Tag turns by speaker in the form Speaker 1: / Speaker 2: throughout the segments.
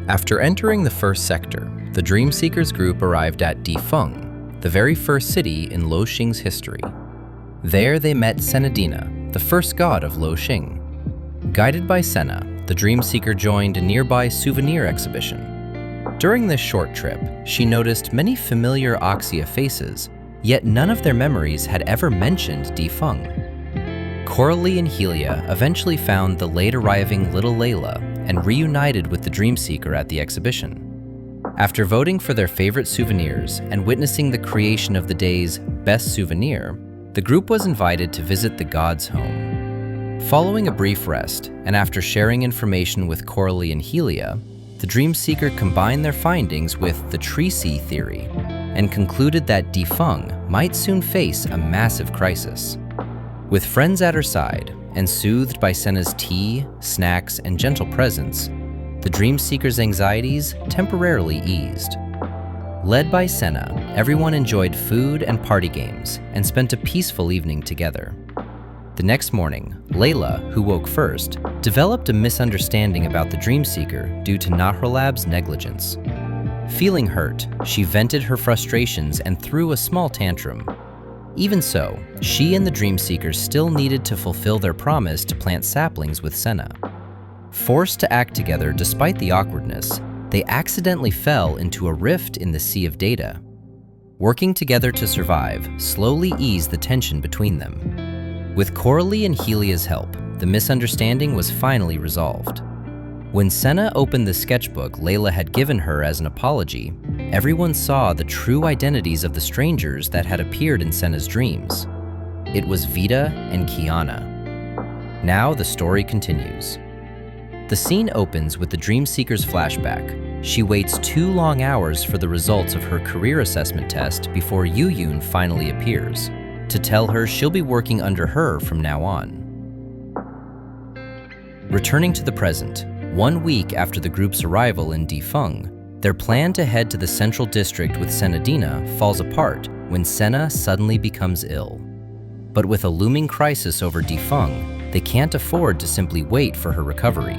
Speaker 1: After entering the first sector, the Dream Seekers group arrived at Defung, the very first city in Luoxing's history. There they met Senadina, the first god of Luoxing. Guided by Senna, the Dream Seeker joined a nearby souvenir exhibition. During this short trip, she noticed many familiar Oxia faces, yet none of their memories had ever mentioned Defung. Coralie and Helia eventually found the late-arriving little Layla and reunited with the Dream Seeker at the exhibition. After voting for their favorite souvenirs and witnessing the creation of the day's best souvenir, the group was invited to visit the god's home. Following a brief rest, and after sharing information with Coralie and Helia, the Dream Seeker combined their findings with the Tree-Sea theory and concluded that Defung might soon face a massive crisis. With friends at her side, and soothed by Senna's tea, snacks, and gentle presence, the Dream Seeker's anxieties temporarily eased. Led by Senna, everyone enjoyed food and party games and spent a peaceful evening together. The next morning, Layla, who woke first, developed a misunderstanding about the Dream Seeker due to Nahrolab's negligence. Feeling hurt, she vented her frustrations and threw a small tantrum. Even so, she and the Dream Seekers still needed to fulfill their promise to plant saplings with Senna. Forced to act together despite the awkwardness, they accidentally fell into a rift in the Sea of Data. Working together to survive slowly eased the tension between them. With Coralie and Helia's help, the misunderstanding was finally resolved. When Senna opened the sketchbook Layla had given her as an apology, everyone saw the true identities of the strangers that had appeared in Senna's dreams. It was Vita and Kiana. Now the story continues. The scene opens with the Dream Seeker's flashback. She waits 2 long hours for the results of her career assessment test before Yuyun finally appears, to tell her she'll be working under her from now on. Returning to the present, 1 week after the group's arrival in Defung, their plan to head to the central district with Senadina falls apart when Senna suddenly becomes ill. But with a looming crisis over Defung, they can't afford to simply wait for her recovery.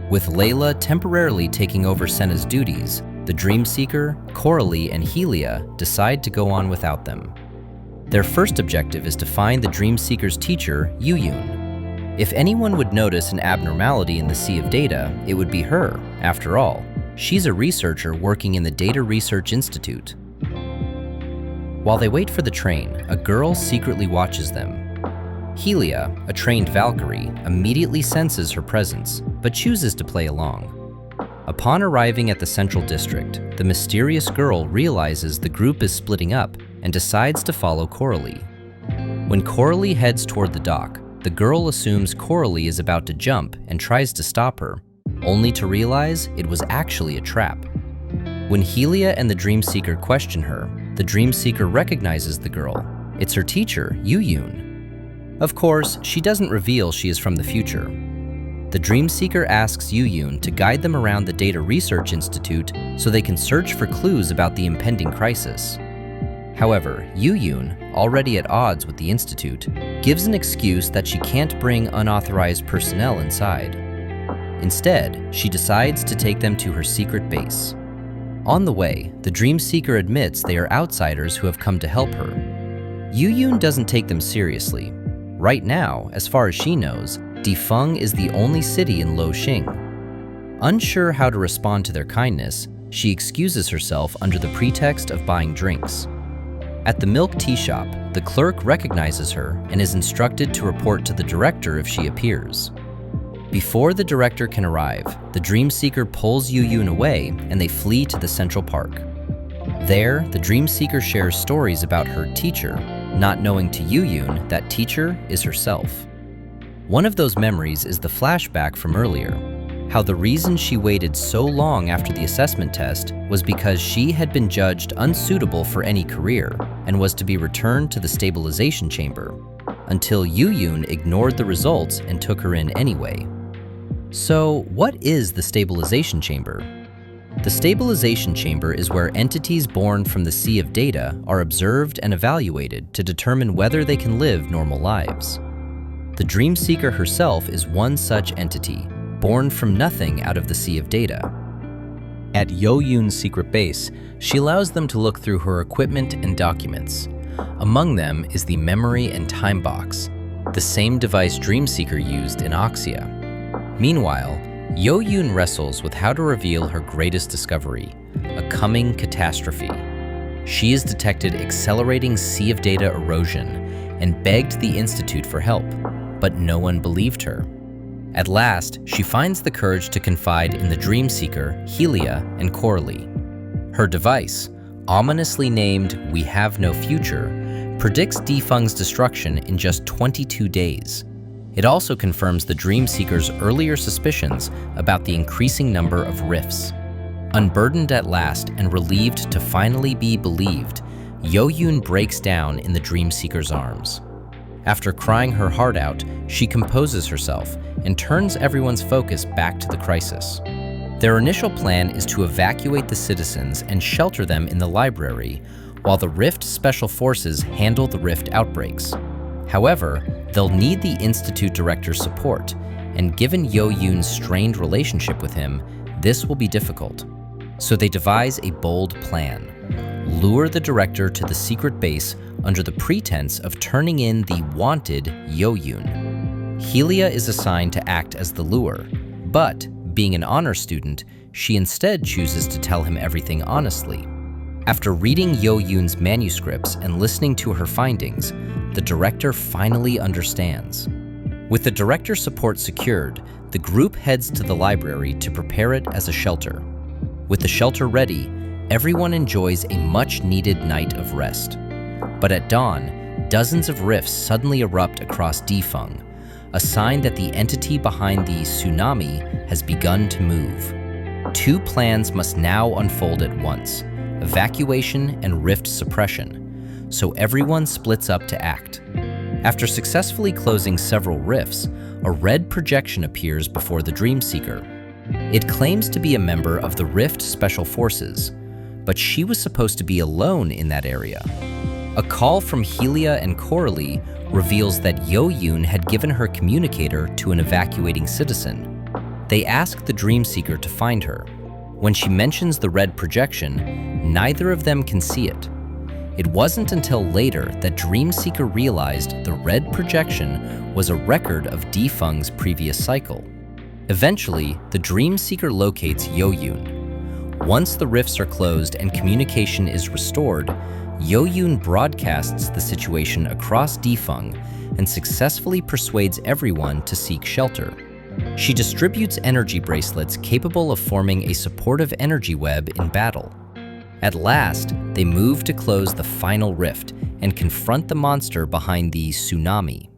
Speaker 1: With Layla temporarily taking over Senna's duties, the Dream Seeker, Coralie, and Helia decide to go on without them. Their first objective is to find the Dream Seeker's teacher, Yuyun. If anyone would notice an abnormality in the Sea of Data, it would be her. After all, she's a researcher working in the Data Research Institute. While they wait for the train, a girl secretly watches them. Helia, a trained Valkyrie, immediately senses her presence, but chooses to play along. Upon arriving at the Central District, the mysterious girl realizes the group is splitting up and decides to follow Coralie. When Coralie heads toward the dock, the girl assumes Coralie is about to jump and tries to stop her, only to realize it was actually a trap. When Helia and the Dream Seeker question her, the Dream Seeker recognizes the girl. It's her teacher, Yuyun. Of course, she doesn't reveal she is from the future. The Dream Seeker asks Yuyun to guide them around the Data Research Institute so they can search for clues about the impending crisis. However, Yuyun, already at odds with the Institute, gives an excuse that she can't bring unauthorized personnel inside. Instead, she decides to take them to her secret base. On the way, the Dream Seeker admits they are outsiders who have come to help her. Yuyun doesn't take them seriously. Right now, as far as she knows, Defung is the only city in Luoxing. Unsure how to respond to their kindness, she excuses herself under the pretext of buying drinks. At the milk tea shop, the clerk recognizes her and is instructed to report to the director if she appears. Before the director can arrive, the Dream Seeker pulls Yuyun away and they flee to the Central Park. There, the Dream Seeker shares stories about her teacher, not knowing to Yuyun that teacher is herself. One of those memories is the flashback from earlier, how the reason she waited so long after the assessment test was because she had been judged unsuitable for any career and was to be returned to the stabilization chamber, until Yuyun ignored the results and took her in anyway. So, what is the stabilization chamber? The stabilization chamber is where entities born from the Sea of Data are observed and evaluated to determine whether they can live normal lives. The Dream Seeker herself is one such entity, born from nothing out of the Sea of Data. At Yuyun's secret base, she allows them to look through her equipment and documents. Among them is the memory and time box, the same device Dreamseeker used in Oxia. Meanwhile, Yuyun wrestles with how to reveal her greatest discovery, a coming catastrophe. She has detected accelerating sea of data erosion and begged the Institute for help, but no one believed her. At last, she finds the courage to confide in the Dreamseeker, Helia, and Coralie. Her device, ominously named We Have No Future, predicts Defung's destruction in just 22 days. It also confirms the Dreamseeker's earlier suspicions about the increasing number of rifts. Unburdened at last and relieved to finally be believed, Yuyun breaks down in the Dreamseeker's arms. After crying her heart out, she composes herself and turns everyone's focus back to the crisis. Their initial plan is to evacuate the citizens and shelter them in the library, while the Rift Special Forces handle the Rift outbreaks. However, they'll need the Institute Director's support, and given Yuyun's strained relationship with him, this will be difficult. So they devise a bold plan. Lure the Director to the secret base under the pretense of turning in the wanted Yuyun. Helia is assigned to act as the lure, but being an honor student, she instead chooses to tell him everything honestly. After reading Yuyun's manuscripts and listening to her findings, the Director finally understands. With the Director's support secured, the group heads to the library to prepare it as a shelter. With the shelter ready, everyone enjoys a much-needed night of rest. But at dawn, dozens of rifts suddenly erupt across Defung, a sign that the entity behind the tsunami has begun to move. Two plans must now unfold at once: evacuation and rift suppression, so everyone splits up to act. After successfully closing several rifts, a red projection appears before the Dreamseeker. It claims to be a member of the Rift Special Forces, but she was supposed to be alone in that area. A call from Helia and Coralie reveals that Yuyun had given her communicator to an evacuating citizen. They ask the Dreamseeker to find her. When she mentions the red projection, neither of them can see it. It wasn't until later that Dreamseeker realized the red projection was a record of Defung's previous cycle. Eventually, the Dreamseeker locates Yuyun. Once the rifts are closed and communication is restored, Yuyun broadcasts the situation across Defung and successfully persuades everyone to seek shelter. She distributes energy bracelets capable of forming a supportive energy web in battle. At last, they move to close the final rift and confront the monster behind the tsunami.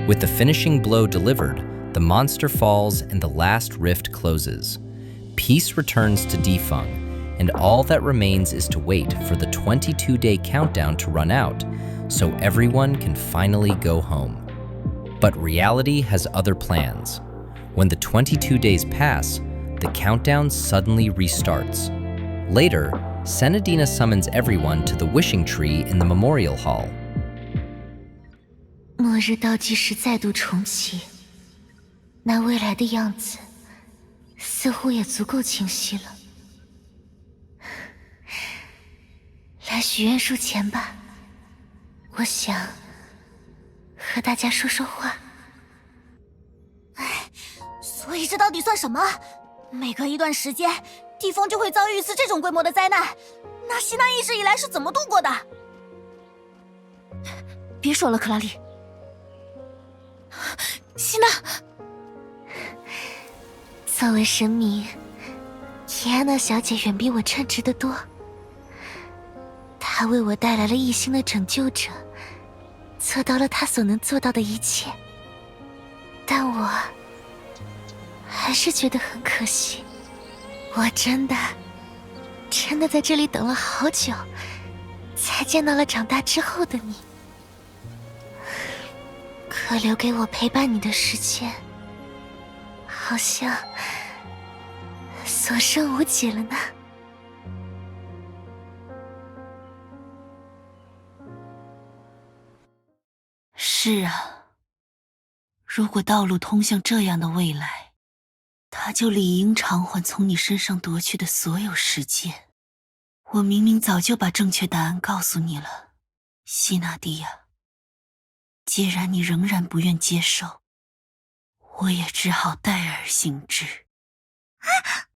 Speaker 1: With the finishing blow delivered, the monster falls and the last rift closes. Peace returns to Defung, and all that remains is to wait for the 22-day countdown to run out, so everyone can finally go home. But reality has other plans. When the 22 days pass, the countdown suddenly restarts. Later, Senadina summons everyone to the wishing tree in the memorial hall.
Speaker 2: 末日倒计时再度重启，那未来的样子似乎也足够清晰了。来许愿树前吧，我想和大家说说话。
Speaker 3: 所以这到底算什么？每隔一段时间，地方就会遭遇一次这种规模的灾难，那希娜一直以来是怎么度过的？别说了，克拉丽。希娜，
Speaker 2: 作为神明，提安娜小姐远比我称职得多。他为我带来了一心的拯救者，做到了他所能做到的一切。但我还是觉得很可惜，我真的在这里等了好久，才见到了长大之后的你。可留给我陪伴你的时间，好像所剩无几了呢。
Speaker 4: 是啊，如果道路通向这样的未来，他就理应偿还从你身上夺去的所有时间。我明明早就把正确答案告诉你了，希纳蒂亚。既然你仍然不愿接受，我也只好代而行之。
Speaker 3: 啊！